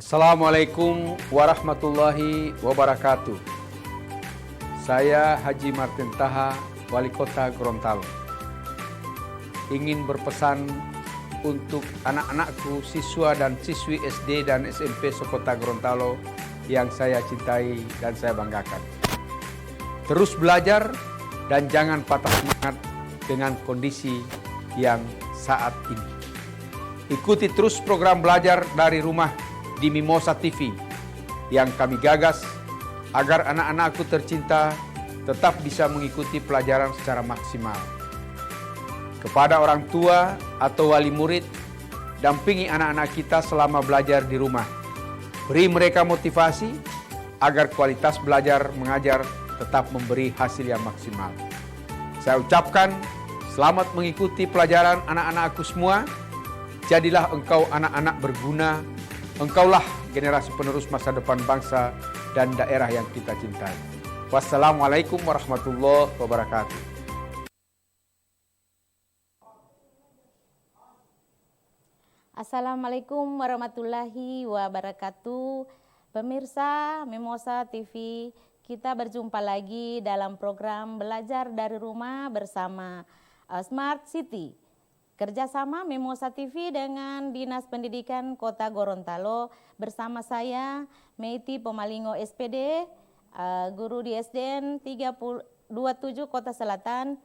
Assalamualaikum warahmatullahi wabarakatuh. Saya Haji Martin Taha, Wali Kota Gorontalo. Ingin berpesan untuk anak-anakku, siswa dan siswi SD dan SMP sekota Gorontalo yang saya cintai dan saya banggakan. Terus belajar dan jangan patah semangat dengan kondisi yang saat ini. Ikuti terus program belajar dari rumah di Mimosa TV yang kami gagas agar anak-anakku tercinta tetap bisa mengikuti pelajaran secara maksimal. Kepada orang tua atau wali murid, dampingi anak-anak kita selama belajar di rumah. Beri mereka motivasi agar kualitas belajar mengajar tetap memberi hasil yang maksimal. Saya ucapkan selamat mengikuti pelajaran anak-anakku semua. Jadilah engkau anak-anak berguna. Engkaulah generasi penerus masa depan bangsa dan daerah yang kita cintai. Wassalamualaikum warahmatullahi wabarakatuh. Assalamualaikum warahmatullahi wabarakatuh. Pemirsa Mimosa TV, kita berjumpa lagi dalam program Belajar dari Rumah bersama Smart City. Kerjasama Mimosa TV dengan Dinas Pendidikan Kota Gorontalo bersama saya Meiti Pomalingo SPD, guru di SDN 327 Kota Selatan.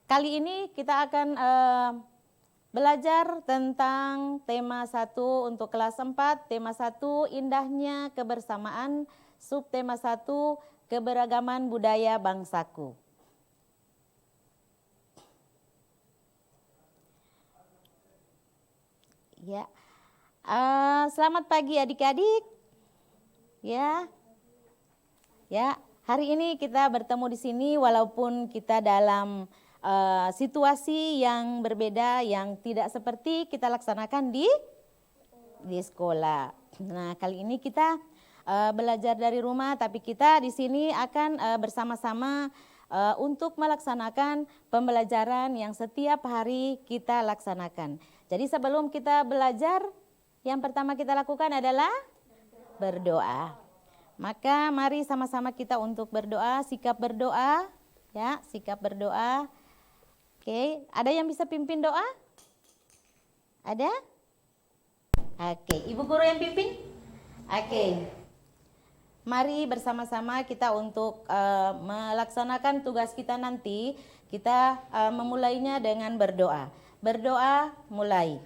Kali ini kita akan belajar tentang tema 1 untuk kelas 4, tema 1 indahnya kebersamaan, subtema 1 keberagaman budaya bangsaku. Ya, selamat pagi adik-adik. Ya, hari ini kita bertemu di sini walaupun kita dalam situasi yang berbeda, yang tidak seperti kita laksanakan di sekolah. Nah, kali ini kita belajar dari rumah, tapi kita di sini akan bersama-sama untuk melaksanakan pembelajaran yang setiap hari kita laksanakan. Jadi sebelum kita belajar, yang pertama kita lakukan adalah berdoa. Maka mari sama-sama kita untuk berdoa, sikap berdoa, ya, sikap berdoa. Oke, ada yang bisa pimpin doa? Ada? Oke, Ibu Guru yang pimpin? Oke. Mari bersama-sama kita untuk melaksanakan tugas kita nanti. Kita memulainya dengan berdoa. Berdoa mulai.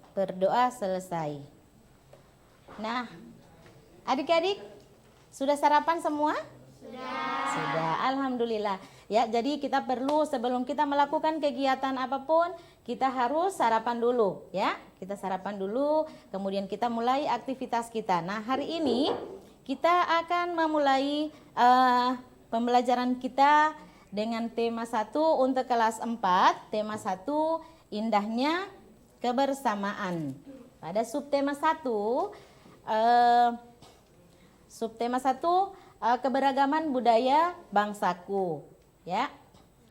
Berdoa selesai. Nah, adik-adik sudah sarapan semua? Sudah, alhamdulillah. Ya, jadi kita perlu sebelum kita melakukan kegiatan apapun, kita harus sarapan dulu, ya. Kita sarapan dulu, kemudian kita mulai aktivitas kita. Nah, hari ini kita akan memulai pembelajaran kita dengan tema 1 untuk kelas 4, tema 1 indahnya kebersamaan. Pada subtema 1 keberagaman budaya bangsaku, ya.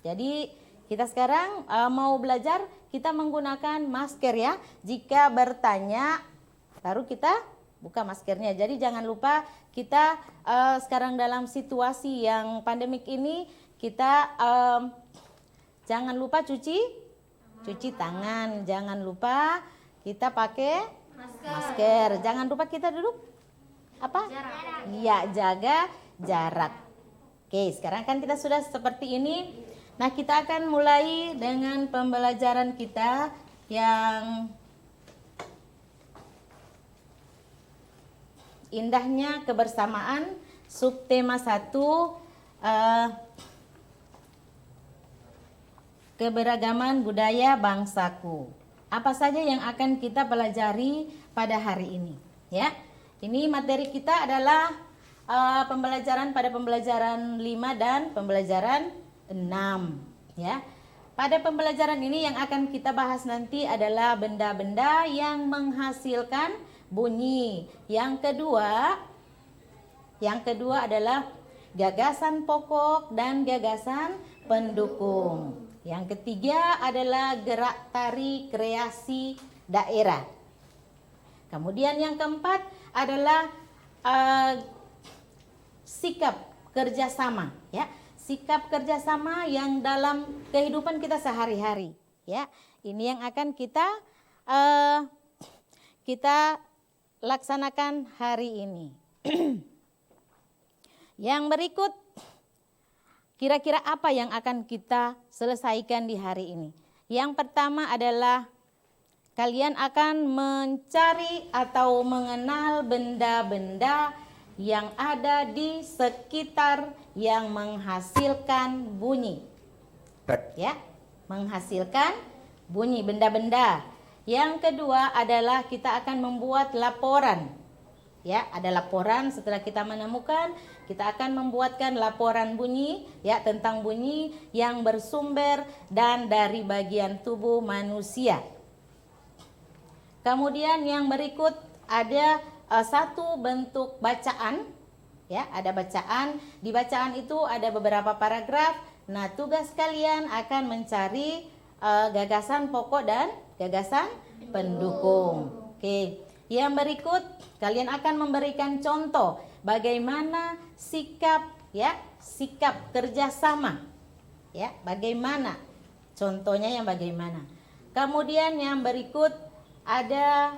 Jadi kita sekarang mau belajar, kita menggunakan masker, ya. Jika bertanya baru kita buka maskernya. Jadi jangan lupa kita sekarang dalam situasi yang pandemik ini, kita jangan lupa cuci tangan, jangan lupa kita pakai masker. Jangan lupa kita duduk Iya, jaga jarak. Oke, sekarang kan kita sudah seperti ini. Nah, kita akan mulai dengan pembelajaran kita yang indahnya kebersamaan, subtema 1 keberagaman budaya bangsaku. Apa saja yang akan kita pelajari pada hari ini, ya? Ini materi kita adalah pembelajaran pada pembelajaran 5 dan pembelajaran 6, ya. pada pembelajaran ini yang akan kita bahas nanti adalah benda-benda yang menghasilkan bunyi. Yang kedua adalah gagasan pokok dan gagasan pendukung. Yang ketiga adalah gerak tari kreasi daerah. Kemudian yang keempat adalah sikap kerjasama, ya. Sikap kerjasama yang dalam kehidupan kita sehari-hari, ya. Ini yang akan kita laksanakan hari ini. Yang berikut, kira-kira apa yang akan kita selesaikan di hari ini? Yang pertama adalah kalian akan mencari atau mengenal benda-benda yang ada di sekitar yang menghasilkan bunyi. Ya, menghasilkan bunyi benda-benda. Yang kedua adalah kita akan membuat laporan. Ya, ada laporan setelah kita menemukan, kita akan membuatkan laporan bunyi, ya, tentang bunyi yang bersumber dan dari bagian tubuh manusia. Kemudian yang berikut ada satu bentuk bacaan, ya, ada bacaan. Di bacaan itu ada beberapa paragraf. Nah, tugas kalian akan mencari gagasan pokok dan gagasan pendukung. Oke. Yang berikut kalian akan memberikan contoh bagaimana sikap, ya, sikap kerjasama, ya, bagaimana contohnya yang bagaimana. Kemudian yang berikut ada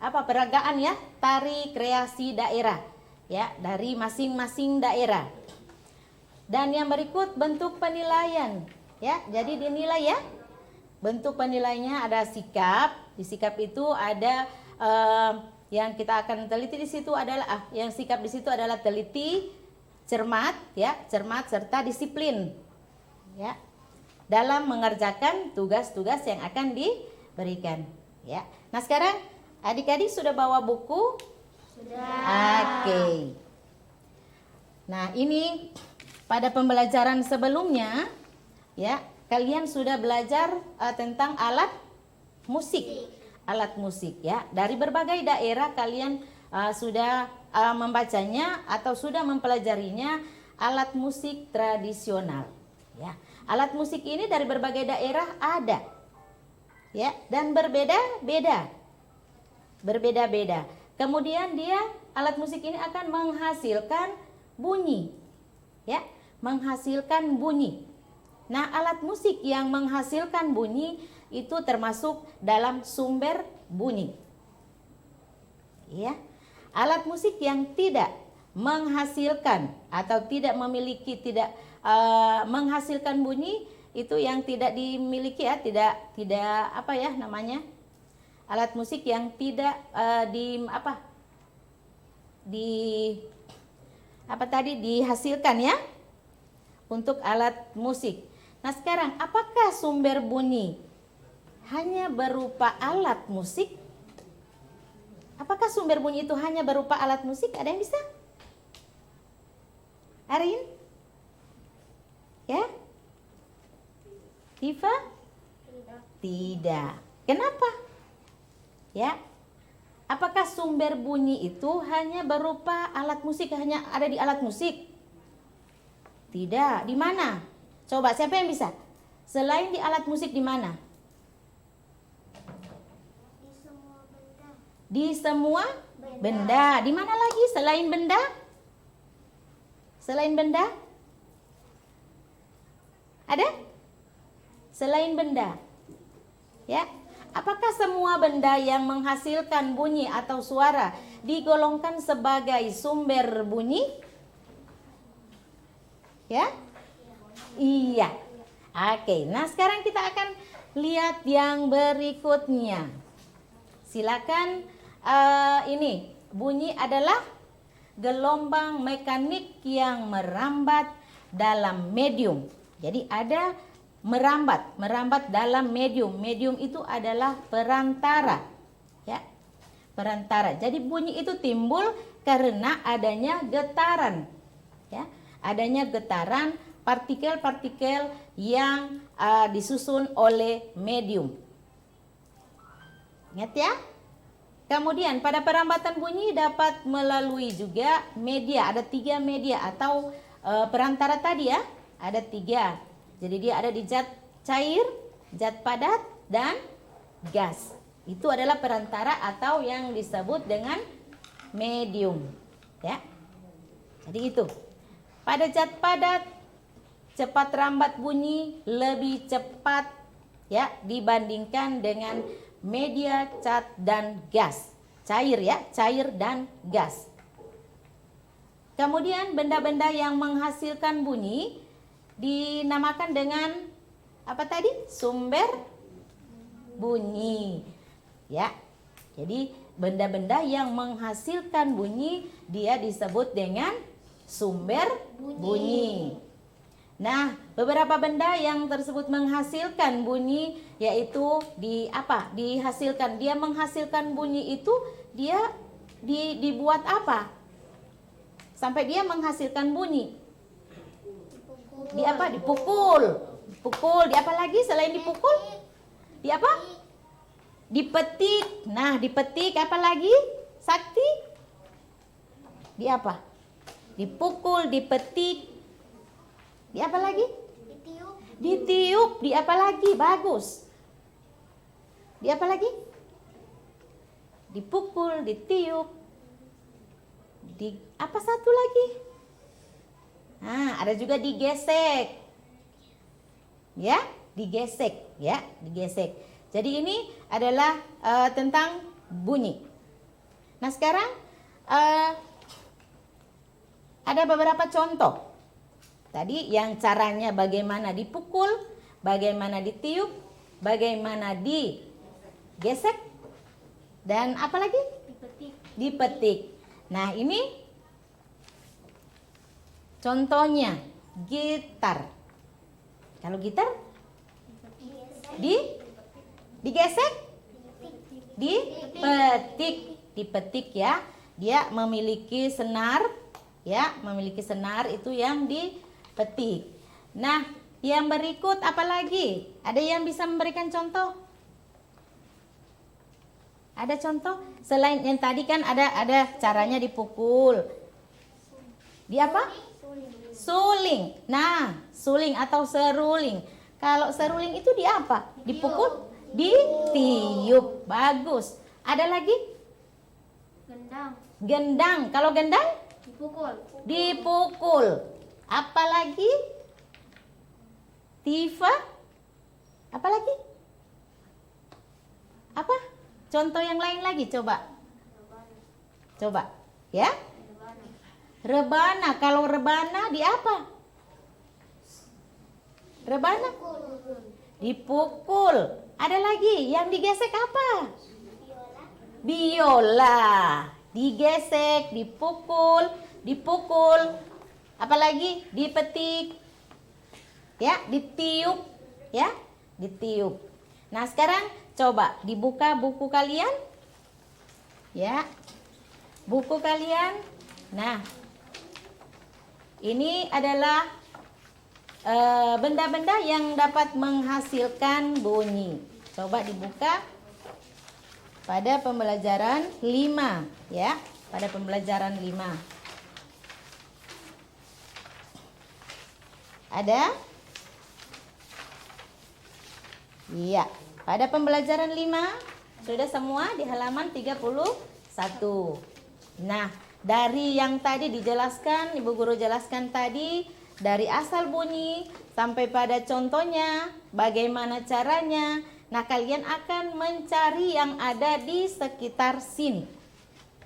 peragaan, ya, tari kreasi daerah, ya, dari masing-masing daerah. Dan yang berikut bentuk penilaian, ya, jadi dinilai, ya. Bentuk penilaiannya ada sikap. Di sikap itu ada yang kita akan teliti di situ adalah yang sikap di situ adalah teliti, cermat, ya, cermat serta disiplin, ya, dalam mengerjakan tugas-tugas yang akan diberikan, ya. Nah, sekarang adik-adik sudah bawa buku? Sudah. Oke. Nah, ini pada pembelajaran sebelumnya, ya, kalian sudah belajar tentang alat musik. Alat musik, ya. Dari berbagai daerah kalian sudah membacanya atau sudah mempelajarinya alat musik tradisional, ya. Alat musik ini dari berbagai daerah ada, ya, dan berbeda-beda. Berbeda-beda. Kemudian alat musik ini akan menghasilkan bunyi, ya, menghasilkan bunyi. Nah, alat musik yang menghasilkan bunyi itu termasuk dalam sumber bunyi. Ya. Alat musik yang tidak menghasilkan atau tidak memiliki menghasilkan bunyi itu yang tidak dimiliki, ya, tidak apa ya namanya? Alat musik yang tidak dihasilkan, ya, untuk alat musik. Nah, sekarang apakah sumber bunyi hanya berupa alat musik? Apakah sumber bunyi itu hanya berupa alat musik? Ada yang bisa? Arin? Ya? Tifa? Tidak. Kenapa? Ya? Apakah sumber bunyi itu hanya berupa alat musik, hanya ada di alat musik? Tidak. Di mana? Coba, siapa yang bisa? Selain di alat musik, di mana? Di semua benda. Di mana lagi selain benda? Selain benda? Ada? Selain benda. Ya. Apakah semua benda yang menghasilkan bunyi atau suara digolongkan sebagai sumber bunyi? Ya? Iya. Oke, nah sekarang kita akan lihat yang berikutnya. Silakan, ini bunyi adalah gelombang mekanik yang merambat dalam medium. Jadi ada merambat dalam medium. Medium itu adalah perantara, ya, perantara. Jadi bunyi itu timbul karena adanya getaran, ya, adanya getaran partikel-partikel yang disusun oleh medium. Ingat ya? Kemudian pada perambatan bunyi dapat melalui juga media. Ada 3 media atau perantara tadi ya. Ada 3. Jadi dia ada di zat cair, zat padat, dan gas. Itu adalah perantara atau yang disebut dengan medium. Ya. Jadi itu. Pada zat padat cepat rambat bunyi lebih cepat ya dibandingkan dengan media, cat, dan gas. Cair ya, cair dan gas. Kemudian benda-benda yang menghasilkan bunyi dinamakan dengan apa tadi? Sumber bunyi. Ya. Jadi benda-benda yang menghasilkan bunyi dia disebut dengan sumber bunyi. Nah, beberapa benda yang tersebut menghasilkan bunyi yaitu dihasilkan. Dia menghasilkan bunyi itu dia dibuat apa? Sampai dia menghasilkan bunyi. Di apa? Dipukul. Pukul. Di apa lagi selain dipukul? Di apa? Dipetik. Nah, dipetik apa lagi? Sakti? Di apa? Dipukul, dipetik. Di apa lagi? Ditiup. Ditiup. Di apa lagi? Bagus. Di apa lagi? Dipukul, ditiup. Di apa satu lagi? Nah, ada juga digesek. Ya, digesek, ya, digesek. Jadi ini adalah tentang bunyi. Nah, sekarang ada beberapa contoh. Tadi yang caranya bagaimana dipukul, bagaimana ditiup, bagaimana digesek, dan apa lagi? Dipetik. Dipetik. Nah, ini contohnya gitar. Kalau gitar digesek, dipetik ya. Dia memiliki senar, ya, memiliki senar itu yang dipetik. Nah, yang berikut apa lagi? Ada yang bisa memberikan contoh? Ada contoh? Selain yang tadi kan ada caranya dipukul. Di apa? Suling. Nah, suling atau seruling. Kalau seruling itu di apa? Dipukul? Ditiup. Bagus. Ada lagi? Gendang. Gendang. Kalau gendang? Dipukul. Dipukul. Apa lagi? Tifa? Apa lagi? Apa? Contoh yang lain lagi coba. Coba, ya? Rebana. Kalau rebana di apa? Rebana? Dipukul. Ada lagi yang digesek apa? Biola. Digesek, dipukul, dipukul. Apalagi dipetik. Ya, ditiup, ya, ditiup. Nah, sekarang coba dibuka buku kalian. Ya. Buku kalian. Nah, ini adalah benda-benda yang dapat menghasilkan bunyi. Coba dibuka pada pembelajaran 5, ya. Pada pembelajaran 5. Ada? Iya, pada pembelajaran 5 sudah semua di halaman 31. Nah, dari yang tadi dijelaskan, Ibu Guru jelaskan tadi, dari asal bunyi sampai pada contohnya, bagaimana caranya. Nah, kalian akan mencari yang ada di sekitar sini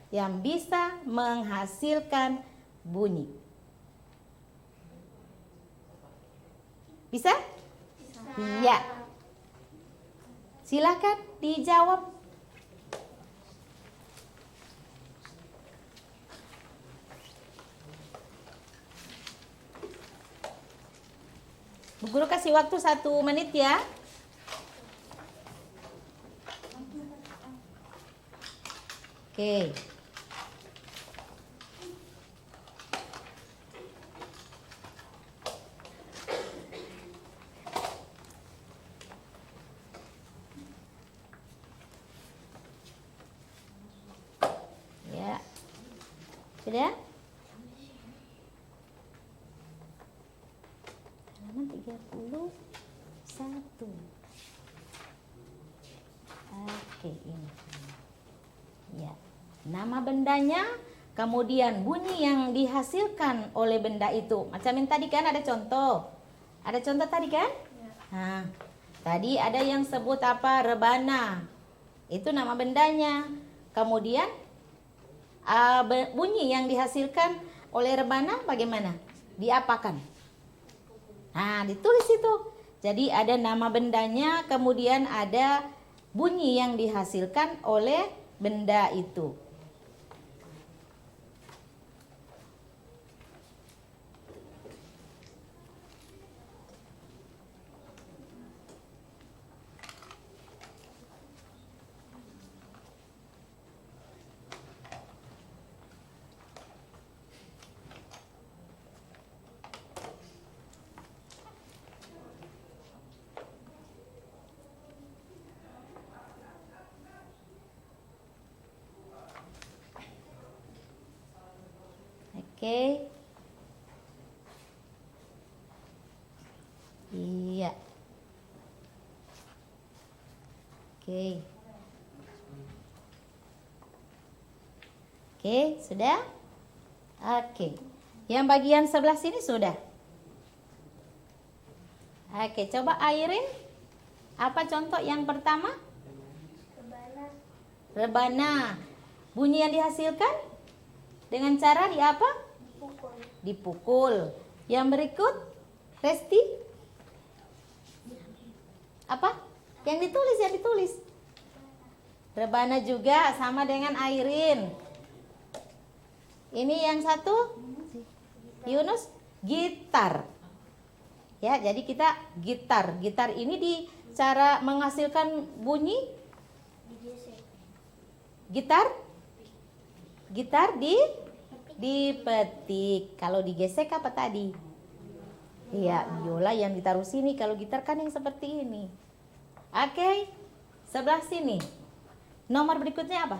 yang bisa menghasilkan bunyi. Bisa? Iya. Silakan dijawab. Bu Guru kasih waktu 1 menit ya. Oke. Sudah? Halaman 31. Oke, ini. Ya. Nama bendanya, kemudian bunyi yang dihasilkan oleh benda itu. Macam yang tadi kan ada contoh. Ada contoh tadi kan? Nah, tadi ada yang sebut apa? Rebana. Itu nama bendanya. Kemudian bunyi yang dihasilkan oleh rebana bagaimana? Diapakan? Nah, ditulis itu. Jadi ada nama bendanya, kemudian ada bunyi yang dihasilkan oleh benda itu. Oke. Iya. Oke. Oke, sudah? Oke. Yang bagian sebelah sini sudah? Oke, coba Airin. Apa contoh yang pertama? Rebana. Rebana. Bunyi yang dihasilkan dengan cara di apa? Pukul. Dipukul. Yang berikut, Resti? Apa? Yang ditulis. Rebana juga sama dengan Airin. Ini yang satu, Yunus, gitar. Ya, jadi kita gitar. Gitar ini di cara menghasilkan bunyi Digesek. gitar dipetik. Kalau digesek apa tadi? Iya, biola yang ditaruh sini. Kalau gitar kan yang seperti ini. Oke, sebelah sini. Nomor berikutnya apa?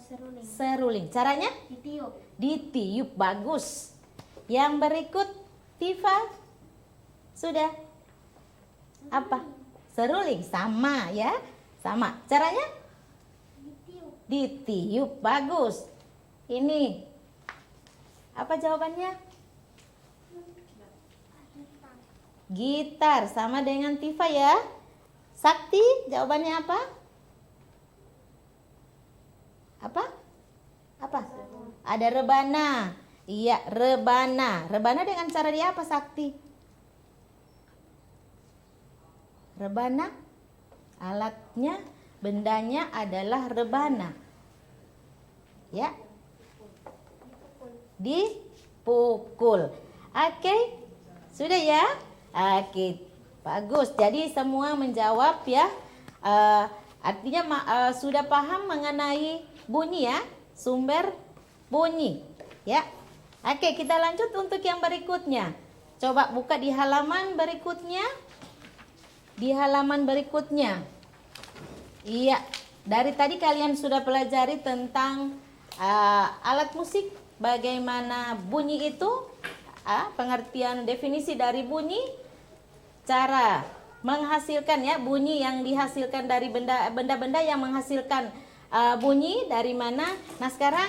Seruling. Seruling. Caranya? Ditiup. Ditiup. Bagus. Yang berikut, Tifa. Sudah? Apa? Seruling. Sama ya. Sama. Caranya? Ditiup. Ditiup. Bagus. Ini. Apa jawabannya? Gitar. Sama dengan Tifa ya. Sakti, jawabannya apa? Apa? Ada rebana. Iya, rebana. Rebana dengan cara dia apa, Sakti? Rebana, alatnya, bendanya adalah rebana. Ya. Dipukul. Oke. Sudah ya? Oke. Bagus. Jadi semua menjawab ya. Artinya sudah paham mengenai bunyi ya, sumber bunyi ya. Oke, kita lanjut untuk yang berikutnya. Coba buka di halaman berikutnya. Di halaman berikutnya. Iya, dari tadi kalian sudah pelajari tentang alat musik, bagaimana bunyi itu, pengertian definisi dari bunyi, cara menghasilkan ya bunyi yang dihasilkan dari benda-benda yang menghasilkan bunyi dari mana. Nah, sekarang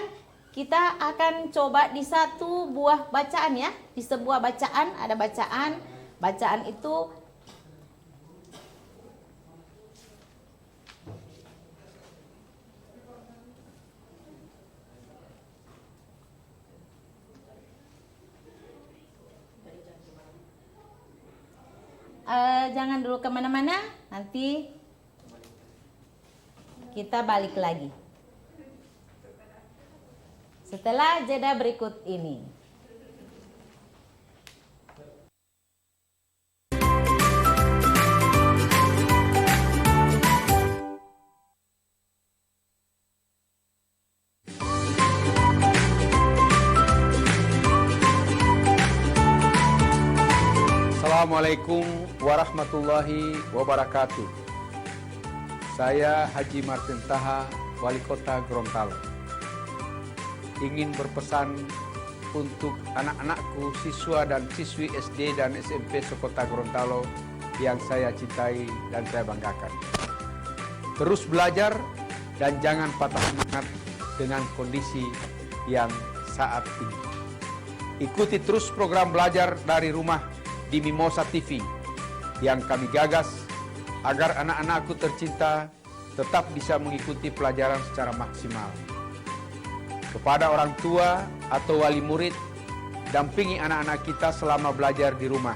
kita akan coba di satu buah bacaan ya, di sebuah bacaan ada bacaan itu jangan dulu kemana-mana, nanti kita balik lagi setelah jeda berikut ini. Assalamualaikum warahmatullahi wabarakatuh. Saya Haji Martin Taha, Wali Kota Gorontalo. ingin berpesan untuk anak-anakku, siswa dan siswi SD dan SMP sekota Gorontalo yang saya cintai dan saya banggakan. Terus belajar dan jangan patah semangat dengan kondisi yang saat ini. Ikuti terus program belajar dari rumah di Mimosa TV yang kami gagas agar anak-anakku tercinta tetap bisa mengikuti pelajaran secara maksimal. Kepada orang tua atau wali murid, dampingi anak-anak kita selama belajar di rumah.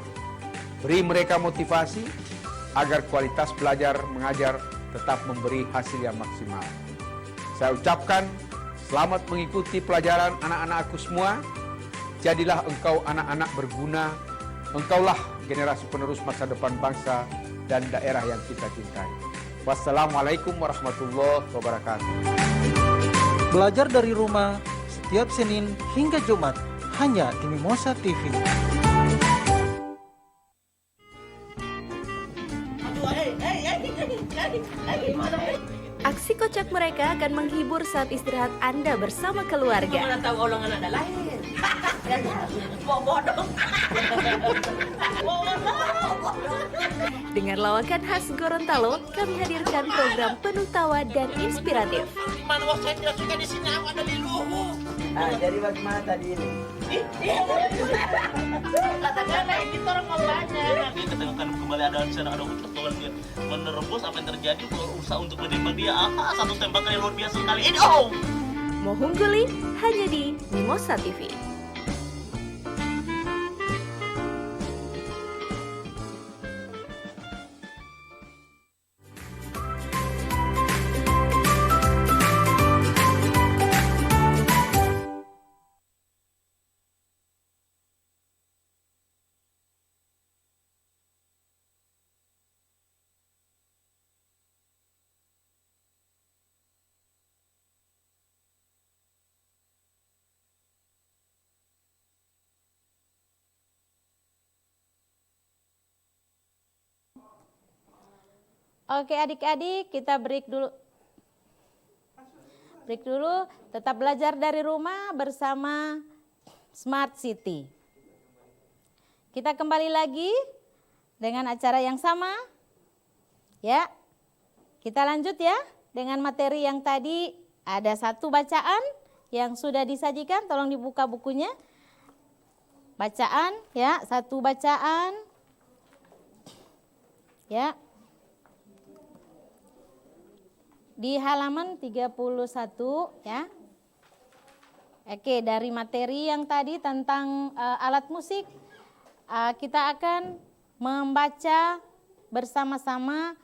Beri mereka motivasi agar kualitas belajar mengajar tetap memberi hasil yang maksimal. Saya ucapkan selamat mengikuti pelajaran anak-anakku semua. Jadilah engkau anak-anak berguna. Engkaulah generasi penerus masa depan bangsa dan daerah yang kita cintai. Wassalamualaikum warahmatullahi wabarakatuh. Belajar dari rumah setiap Senin hingga Jumat hanya di Mimosa TV. Aksi kocak mereka akan menghibur saat istirahat Anda bersama keluarga. Mana tahu golongan Anda lahir. Bodoh. Dengan lawakan khas Gorontalo, kami hadirkan program penuh tawa dan inspiratif. Mana waktu saya tidak suka di sini, aku ada di luhu. Jadi bagaimana tadi ini? Katakanlah ini orang mau banyak. Dia ketemukan kembali ada di sana, ada kebetulan dia menerobos apa yang terjadi, berusaha untuk menembak dia. Satu tembakan yang luar biasa sekali. Ini Mohungguli hanya di Mimosa TV. Oke adik-adik, kita break dulu. Tetap belajar dari rumah bersama Smart City. Kita kembali lagi dengan acara yang sama. Ya, kita lanjut ya dengan materi yang tadi. Ada satu bacaan yang sudah disajikan, tolong dibuka bukunya. Bacaan ya, satu bacaan. Ya. Di halaman 31 ya. Oke, dari materi yang tadi tentang alat musik, kita akan membaca bersama-sama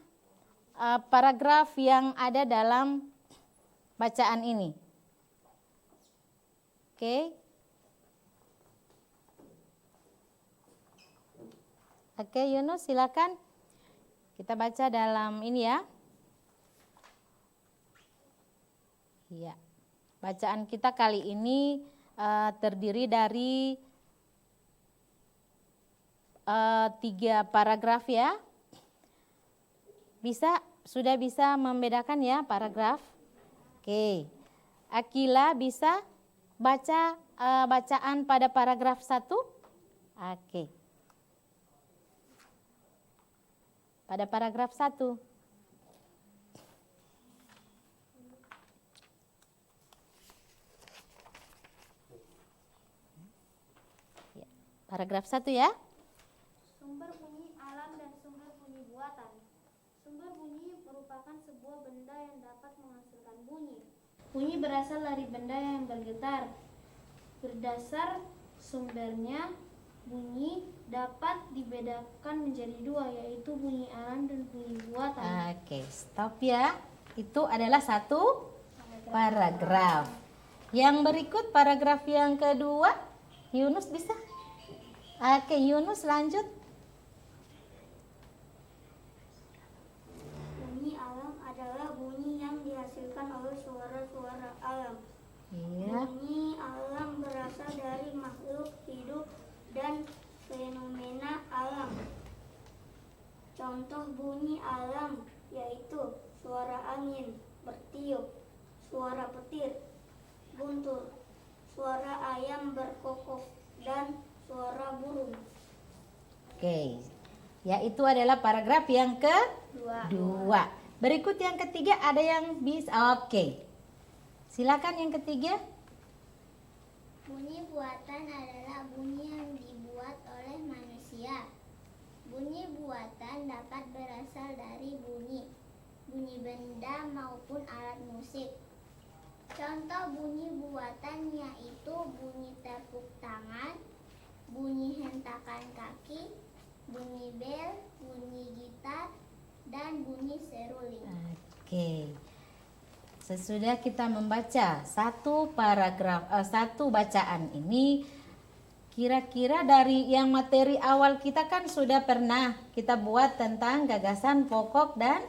paragraf yang ada dalam bacaan ini. Oke. Oke, Yunus silakan. Kita baca dalam ini ya. Ya, bacaan kita kali ini terdiri dari 3 paragraf ya. Sudah bisa membedakan ya paragraf? Oke, Akila bisa baca bacaan pada paragraf 1? Oke. Pada paragraf 1. Paragraf 1 ya. Sumber bunyi alam dan sumber bunyi buatan. Sumber bunyi merupakan sebuah benda yang dapat menghasilkan bunyi. Bunyi berasal dari benda yang bergetar. Berdasar sumbernya, bunyi dapat dibedakan menjadi 2, yaitu bunyi alam dan bunyi buatan. Oke, stop ya. Itu adalah satu paragraf. Yang berikut paragraf yang kedua, Yunus bisa? Oke, Yunus lanjut. Bunyi alam adalah bunyi yang dihasilkan oleh suara-suara alam. Iya. Bunyi alam berasal dari makhluk hidup dan fenomena alam. Contoh bunyi alam yaitu suara angin bertiup, suara petir, guntur, suara ayam berkokok, dan suara burung. Oke, yaitu adalah paragraf yang kedua. Berikut yang ketiga ada yang bisa. Oke, silakan yang ketiga. Bunyi buatan adalah bunyi yang dibuat oleh manusia. Bunyi buatan dapat berasal dari bunyi benda maupun alat musik. Contoh bunyi buatan yaitu bunyi tepuk tangan, bunyi hentakan kaki, bunyi bel, bunyi gitar, dan bunyi seruling. Oke. Sesudah kita membaca satu bacaan ini, kira-kira dari yang materi awal kita kan sudah pernah kita buat tentang gagasan pokok dan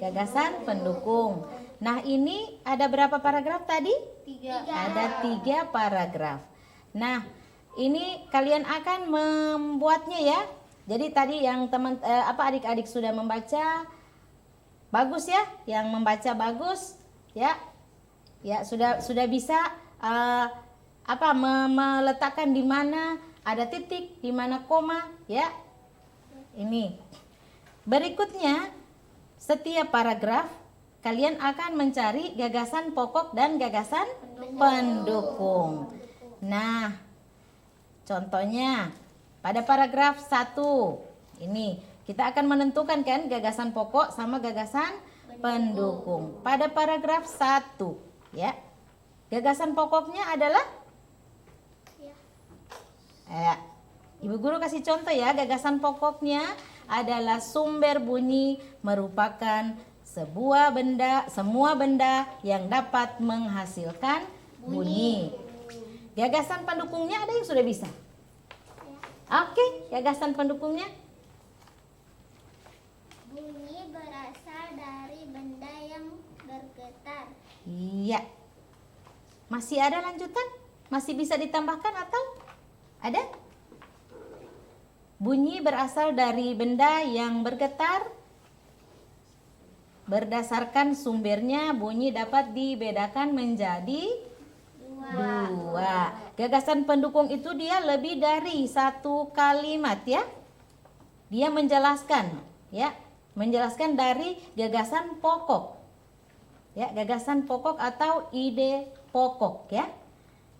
gagasan pendukung. Nah, ini ada berapa paragraf tadi? 3. Ada 3 paragraf. Nah, ini kalian akan membuatnya ya. Jadi tadi yang adik-adik sudah membaca bagus ya, yang membaca bagus ya. Ya, sudah bisa meletakkan di mana ada titik, di mana koma ya. Ini. Berikutnya setiap paragraf kalian akan mencari gagasan pokok dan gagasan pendukung. Nah, contohnya pada paragraf 1 ini kita akan menentukan kan gagasan pokok sama gagasan pendukung. Pada paragraf 1 ya. Gagasan pokoknya adalah Ibu guru kasih contoh ya, gagasan pokoknya adalah sumber bunyi merupakan semua benda yang dapat menghasilkan bunyi. Gagasan pendukungnya ada yang sudah bisa? Oke, gagasan pendukungnya. Bunyi berasal dari benda yang bergetar. Iya. Masih ada lanjutan? Masih bisa ditambahkan atau ada? Bunyi berasal dari benda yang bergetar. Berdasarkan sumbernya, bunyi dapat dibedakan menjadi 2. Gagasan pendukung itu dia lebih dari 1 kalimat ya. Dia menjelaskan ya, menjelaskan dari gagasan pokok. Ya, gagasan pokok atau ide pokok ya.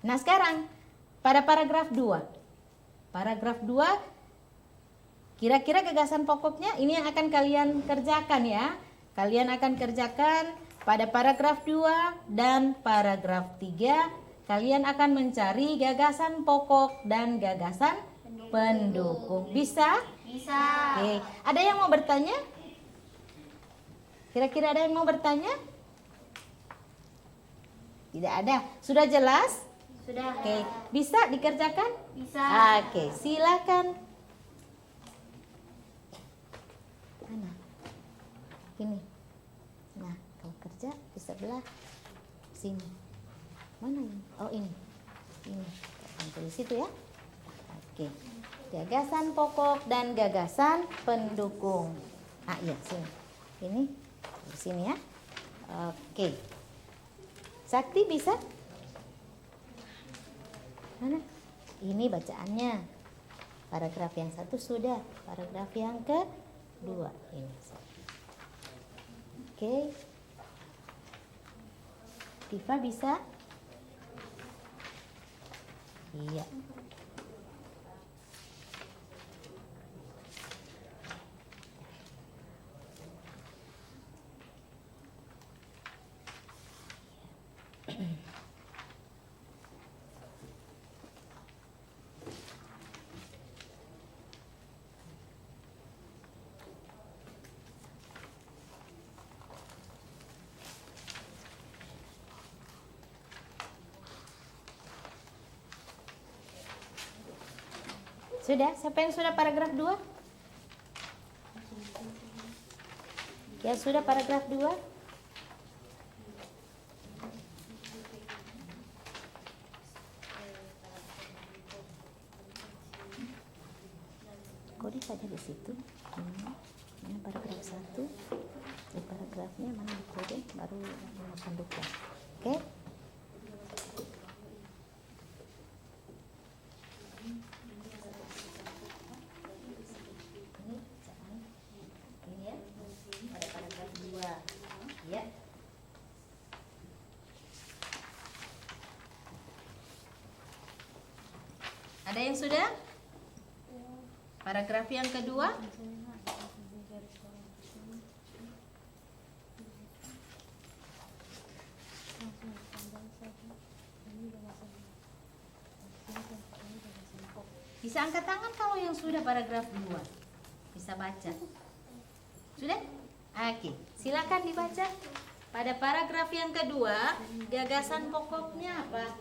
Nah, sekarang pada paragraf 2. Paragraf 2 kira-kira gagasan pokoknya ini yang akan kalian kerjakan ya. Kalian akan kerjakan pada paragraf 2 dan paragraf 3. Kalian akan mencari gagasan pokok dan gagasan pendukung. Bisa? Bisa. Oke. Ada yang mau bertanya? Kira-kira ada yang mau bertanya? Tidak ada. Sudah jelas? Sudah. Oke. Bisa dikerjakan? Bisa. Oke, silakan. Mana? Ini. Nah, kalau kerja di sebelah sini. Mana ini? Oh, ini. Ini. Tampil di situ ya. Oke. Gagasan pokok dan gagasan pendukung. Ah, iya, sini. Ini di sini ya. Oke. Sakti bisa? Mana? Ini bacaannya. Paragraf yang 1 sudah. Paragraf yang kedua ini. Oke. Tifa bisa? Iya. Sudah? Siapa yang sudah paragraf 2? Ya sudah paragraf 2? Kode saja di situ. Mana paragraf 1? Di paragrafnya mana di kode baru pendukung. Oke? Ya. Ada yang sudah? Paragraf yang kedua. Bisa angkat tangan kalau yang sudah paragraf 2. Bisa baca. Sudah? Oke, silakan dibaca. Pada paragraf yang kedua, gagasan pokoknya apa?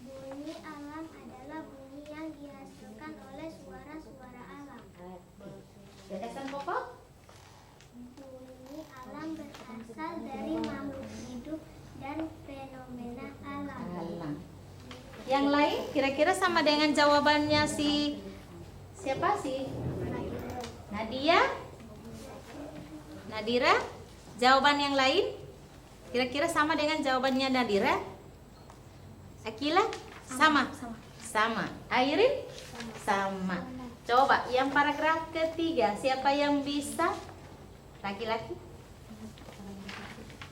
Bunyi alam adalah bunyi yang dihasilkan oleh suara-suara alam. Gagasan pokok? Bunyi alam berasal dari makhluk hidup dan fenomena alam. Alam. Yang lain kira-kira sama dengan jawabannya siapa sih? Nadia? Nadira? Jawaban yang lain kira-kira sama dengan jawabannya Nadira? Akila? Sama. Airin? Sama. Coba yang paragraf ketiga, siapa yang bisa? Laki-laki?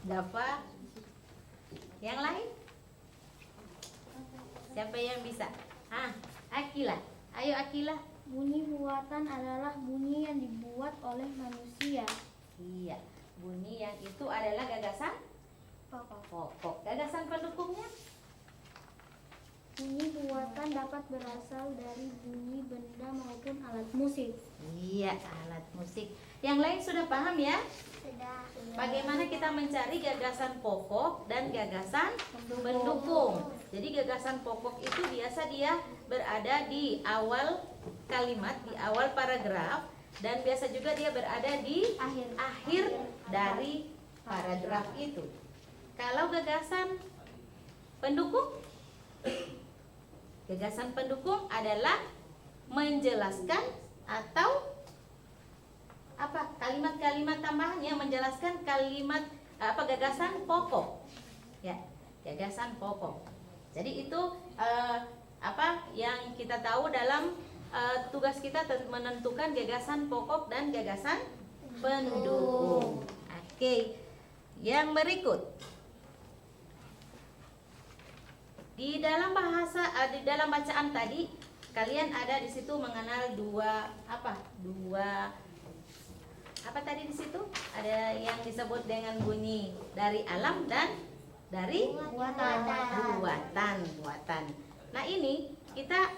Dafa? Yang lain? Siapa yang bisa? Akila. Ayo Akila. Bunyi buatan adalah bunyi yang dibuat oleh manusia. Iya, bunyi yang itu adalah gagasan pokok. Gagasan pendukungnya? Bunyi buatan dapat berasal dari bunyi benda maupun alat musik. Iya, alat musik. Yang lain sudah paham ya? Sudah. Bagaimana kita mencari gagasan pokok dan gagasan pendukung. Jadi gagasan pokok itu biasa dia berada di awal kalimat, di awal paragraf, dan biasa juga dia berada di akhir dari paragraf itu. Kalau gagasan pendukung adalah menjelaskan atau apa kalimat-kalimat tambahan yang menjelaskan kalimat gagasan pokok. Ya, gagasan pokok. Jadi itu yang kita tahu dalam tugas kita menentukan gagasan pokok dan gagasan pendukung. Oke. Yang berikut. Di dalam bacaan tadi kalian ada di situ mengenal dua tadi di situ ada yang disebut dengan bunyi dari alam dan dari buatan. Nah, ini kita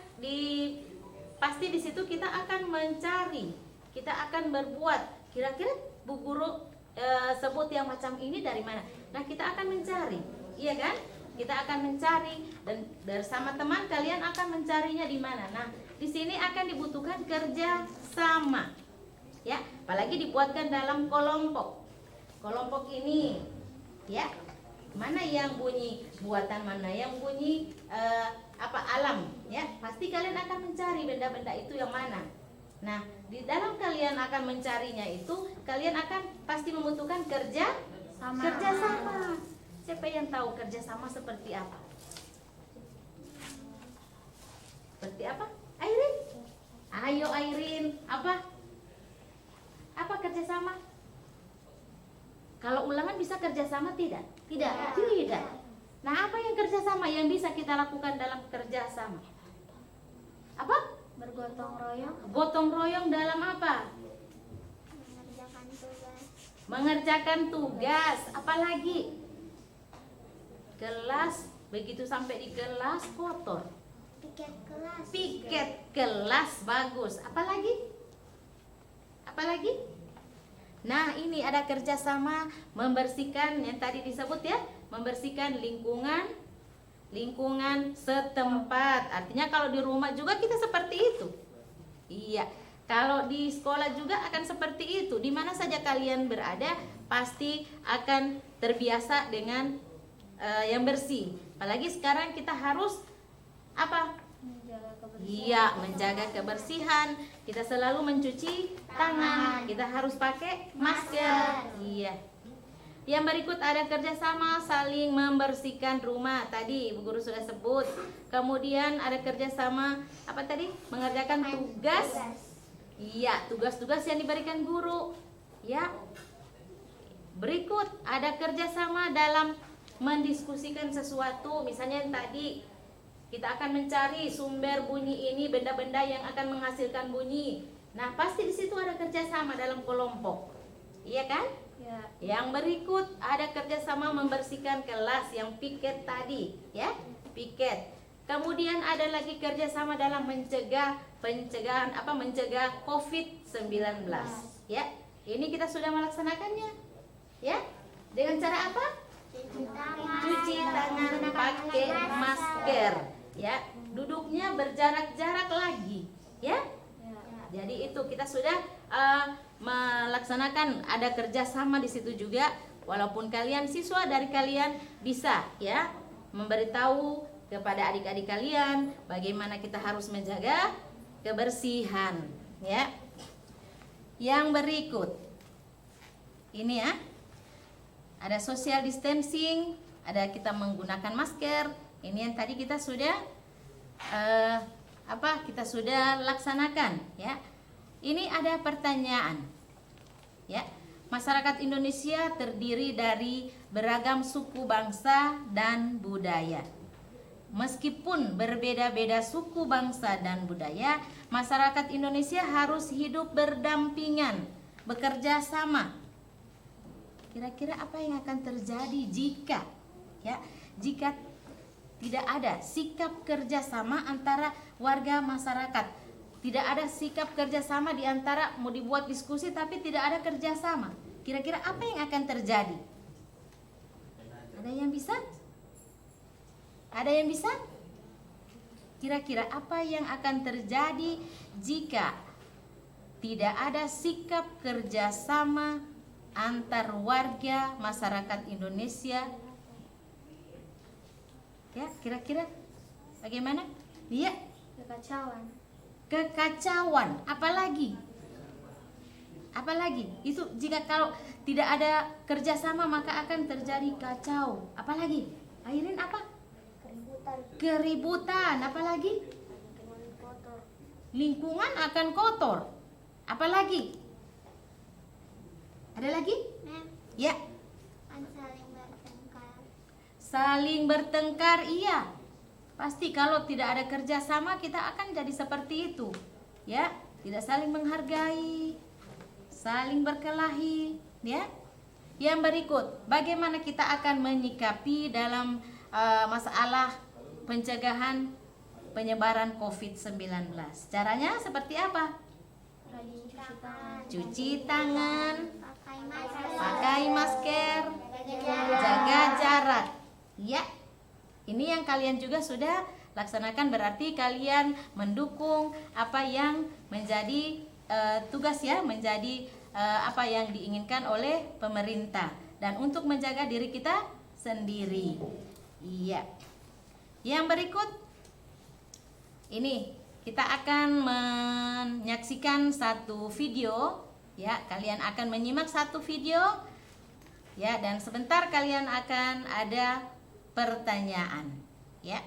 pasti di situ kita akan mencari, kita akan berbuat. Kira-kira Bu Guru sebut yang macam ini dari mana? Nah, kita akan mencari, iya kan? Kita akan mencari dan bersama teman kalian akan mencarinya di mana. Nah, di sini akan dibutuhkan kerja sama, ya. Apalagi dibuatkan dalam kelompok. Kelompok ini, ya. Mana yang bunyi buatan, mana yang bunyi alam, ya. Pasti kalian akan mencari benda-benda itu yang mana. Nah, di dalam kalian akan mencarinya itu, kalian akan pasti membutuhkan kerja sama. Siapa yang tahu kerjasama seperti apa? Seperti apa? Airin? Ayo Airin, apa kerjasama? Kalau ulangan bisa kerjasama tidak? Tidak. Nah, apa yang kerjasama yang bisa kita lakukan dalam kerjasama? Apa? Bergotong royong. Gotong royong dalam apa? Mengerjakan tugas. Apalagi? Kelas, begitu sampai di kelas kotor. Piket kelas bagus. Apalagi? Nah, ini ada kerjasama membersihkan yang tadi disebut ya, membersihkan lingkungan setempat. Artinya kalau di rumah juga kita seperti itu. Iya. Kalau di sekolah juga akan seperti itu. Di mana saja kalian berada, pasti akan terbiasa dengan yang bersih. Apalagi sekarang kita harus apa? Iya, menjaga kebersihan. Kita selalu mencuci tangan. Kita harus pakai masker. Iya. Yang berikut ada kerjasama saling membersihkan rumah. Tadi Bu Guru sudah sebut. Kemudian ada kerjasama apa tadi? Mengerjakan tugas. Iya, tugas-tugas yang diberikan guru. Ya. Berikut ada kerjasama dalam mendiskusikan sesuatu. Misalnya yang tadi kita akan mencari sumber bunyi ini, benda-benda yang akan menghasilkan bunyi. Nah, pasti di situ ada kerjasama dalam kelompok, iya kan? Ya. Yang berikut ada kerjasama membersihkan kelas yang piket tadi, ya, piket. Kemudian ada lagi kerjasama dalam mencegah COVID-19, ya. Ini kita sudah melaksanakannya, ya. Dengan cara apa? Cuci tangan, pakai masker, ya. Duduknya berjarak-jarak lagi, ya. Jadi itu kita sudah melaksanakan, ada kerjasama di situ juga. Walaupun kalian siswa dari kalian bisa, ya, memberitahu kepada adik-adik kalian bagaimana kita harus menjaga kebersihan, ya. Yang berikut ini, ya, ada social distancing, ada kita menggunakan masker. Ini yang tadi kita sudah kita sudah laksanakan, ya. Ini ada pertanyaan, ya. Masyarakat Indonesia terdiri dari beragam suku bangsa dan budaya. Meskipun berbeda-beda suku bangsa dan budaya, masyarakat Indonesia harus hidup berdampingan, bekerja sama. Kira-kira apa yang akan terjadi jika tidak ada sikap kerjasama antara warga masyarakat, tidak ada sikap kerjasama di antara, mau dibuat diskusi tapi tidak ada kerjasama, kira-kira apa yang akan terjadi? Ada yang bisa? Ada yang bisa? Kira-kira apa yang akan terjadi jika tidak ada sikap kerjasama antar warga masyarakat Indonesia? Ya, kira-kira bagaimana? Iya. Kekacauan. Apalagi? Itu jika kalau tidak ada kerjasama maka akan terjadi kacau. Apalagi? Airin apa? Keributan. Apalagi? Lingkungan akan kotor. Apalagi? Ada lagi? Ya. Saling bertengkar, iya. Pasti kalau tidak ada kerjasama kita akan jadi seperti itu, ya. Tidak saling menghargai, saling berkelahi, ya. Yang berikut, bagaimana kita akan menyikapi dalam masalah pencegahan penyebaran COVID-19? Caranya seperti apa? Cuci tangan, pakai masker, jaga jarak. Ya, ini yang kalian juga sudah laksanakan, berarti kalian mendukung apa yang menjadi tugas, ya, menjadi apa yang diinginkan oleh pemerintah dan untuk menjaga diri kita sendiri. Iya. Yang berikut ini kita akan menyaksikan satu video, ya. Kalian akan menyimak satu video, ya, dan sebentar kalian akan ada pertanyaan, ya.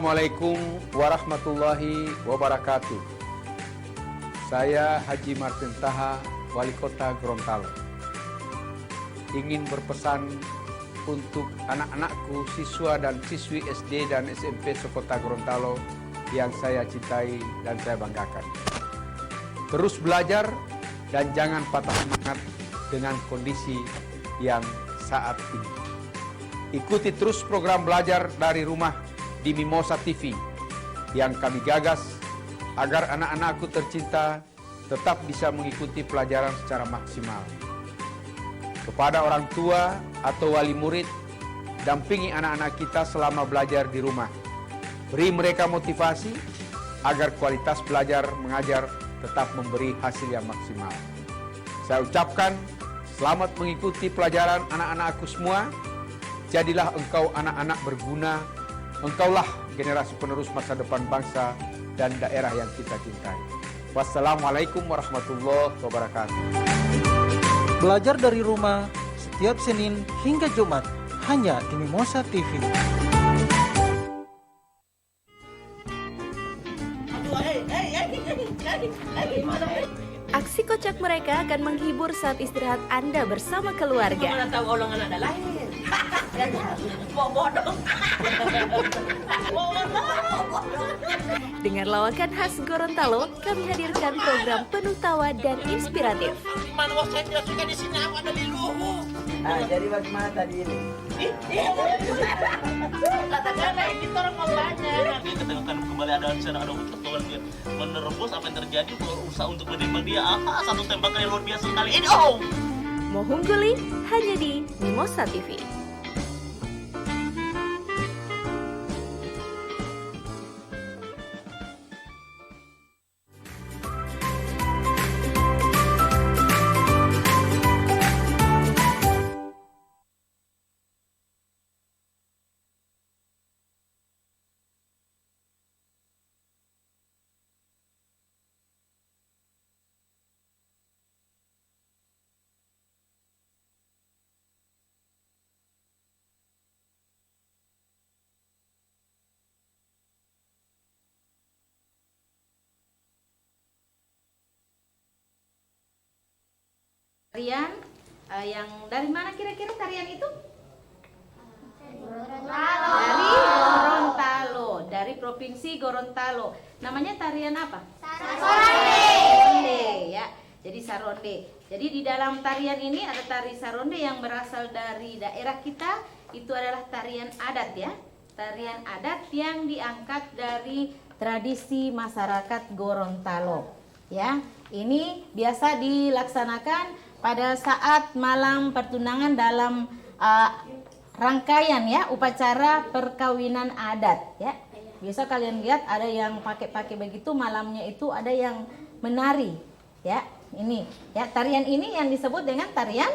Assalamualaikum warahmatullahi wabarakatuh. Saya Haji Martin Taha, Wali Kota Gorontalo. Ingin berpesan untuk anak-anakku, siswa dan siswi SD dan SMP sekota Gorontalo yang saya cintai dan saya banggakan. Terus belajar dan jangan patah semangat dengan kondisi yang saat ini. Ikuti terus program belajar dari rumah di Mimosa TV yang kami gagas agar anak-anakku tercinta tetap bisa mengikuti pelajaran secara maksimal. Kepada orang tua atau wali murid, dampingi anak-anak kita selama belajar di rumah. Beri mereka motivasi agar kualitas belajar mengajar tetap memberi hasil yang maksimal. Saya ucapkan selamat mengikuti pelajaran anak-anakku semua. Jadilah engkau anak-anak berguna. Engkaulah generasi penerus masa depan bangsa dan daerah yang kita cintai. Wassalamualaikum warahmatullahi wabarakatuh. Belajar dari rumah setiap Senin hingga Jumat hanya di Mimosa TV. Aksi kocak mereka akan menghibur saat istirahat Anda bersama keluarga. Mana tahu orang anak dah lahir. Bodoh. Dengan lawakan khas Gorontalo, kami hadirkan program penuh tawa dan inspiratif. Mana wah saya tidak suka di sini, aku ada di luhu. Jadi bagaimana tadi ini? Katakanlah kita orang mau banyak. Nanti ketemukan kembali ada di sana ada pertolongan dia menerobos apa yang terjadi berusaha untuk menembak dia. Satu tembakan yang luar biasa sekali. Ini Mohungguli hanya di Mimosa TV. Tarian yang dari mana kira-kira tarian itu? Dari Gorontalo, dari Provinsi Gorontalo. Namanya tarian apa? Saronde. Ya. Jadi saronde. Jadi di dalam tarian ini ada tari saronde yang berasal dari daerah kita. Itu adalah tarian adat ya. Tarian adat yang diangkat dari tradisi masyarakat Gorontalo. Ya, ini biasa dilaksanakan pada saat malam pertunangan dalam rangkaian ya upacara perkawinan adat ya. Biasa kalian lihat ada yang pakai begitu, malamnya itu ada yang menari ya. Ini ya, tarian ini yang disebut dengan tarian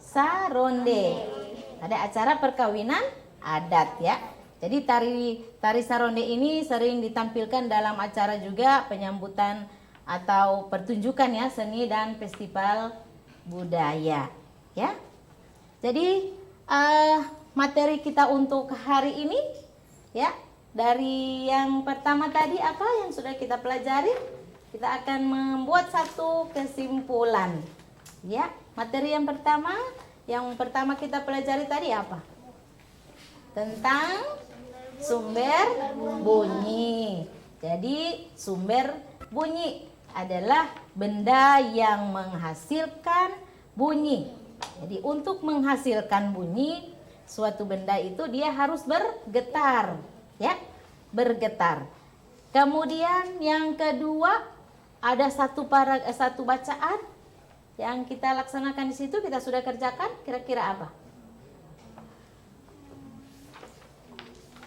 saronde. Ada acara perkawinan adat ya. Jadi tari saronde ini sering ditampilkan dalam acara juga penyambutan atau pertunjukan ya, seni dan festival budaya ya. Jadi materi kita untuk hari ini ya, dari yang pertama tadi apa yang sudah kita pelajari, kita akan membuat satu kesimpulan ya. Materi yang pertama kita pelajari tadi apa? Tentang sumber bunyi. Jadi sumber bunyi adalah benda yang menghasilkan bunyi. Jadi untuk menghasilkan bunyi, suatu benda itu dia harus bergetar, ya, bergetar. Kemudian yang kedua ada satu bacaan yang kita laksanakan di situ, kita sudah kerjakan. Kira-kira apa?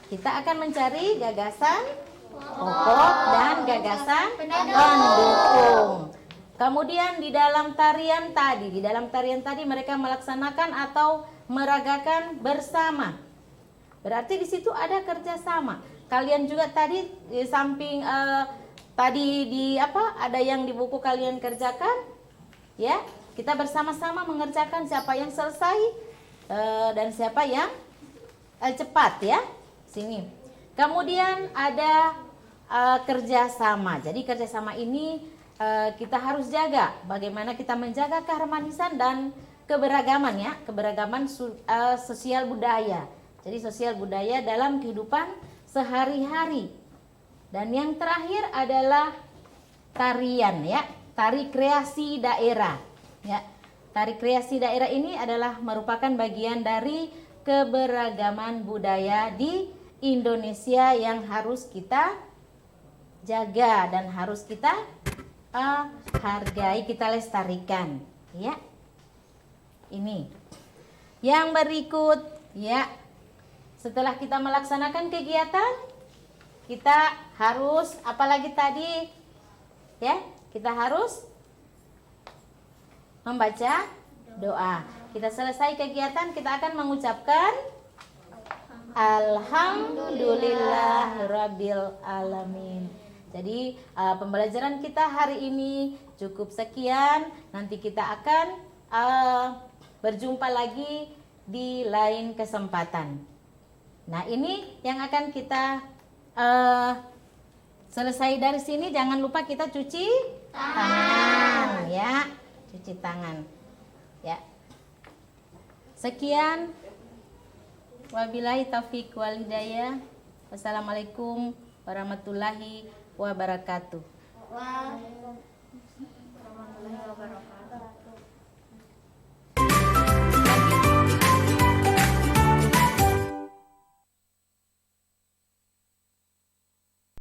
Kita akan mencari gagasan pokok dan gagasan pendukung. Kemudian di dalam tarian tadi mereka melaksanakan atau meragakan bersama. Berarti di situ ada kerjasama. Kalian juga tadi di samping ada yang di buku kalian kerjakan, ya. Kita bersama-sama mengerjakan siapa yang selesai dan siapa yang cepat, ya. Sini. Kemudian ada kerjasama. Jadi kerjasama ini kita harus jaga. Bagaimana kita menjaga keharmonisan dan keberagaman ya, keberagaman sosial budaya. Jadi sosial budaya dalam kehidupan sehari-hari. Dan yang terakhir adalah tarian ya, tari kreasi daerah. Ya, tari kreasi daerah ini adalah merupakan bagian dari keberagaman budaya di Indonesia yang harus kita jaga dan harus kita hargai, kita lestarikan. Ya, ini. Yang berikut ya, setelah kita melaksanakan kegiatan, kita harus apalagi tadi ya, kita harus membaca doa. Kita selesai kegiatan, kita akan mengucapkan Alhamdulillahirabbil alamin. Jadi pembelajaran kita hari ini cukup sekian. Nanti kita akan berjumpa lagi di lain kesempatan. Nah, ini yang akan kita selesai dari sini. Jangan lupa kita cuci tangan ya, cuci tangan ya. Sekian, wabillahi taufiq wal hidayah. Wassalamualaikum warahmatullahi wabarakatuh. Waalaikumsalam warahmatullahi wabarakatuh.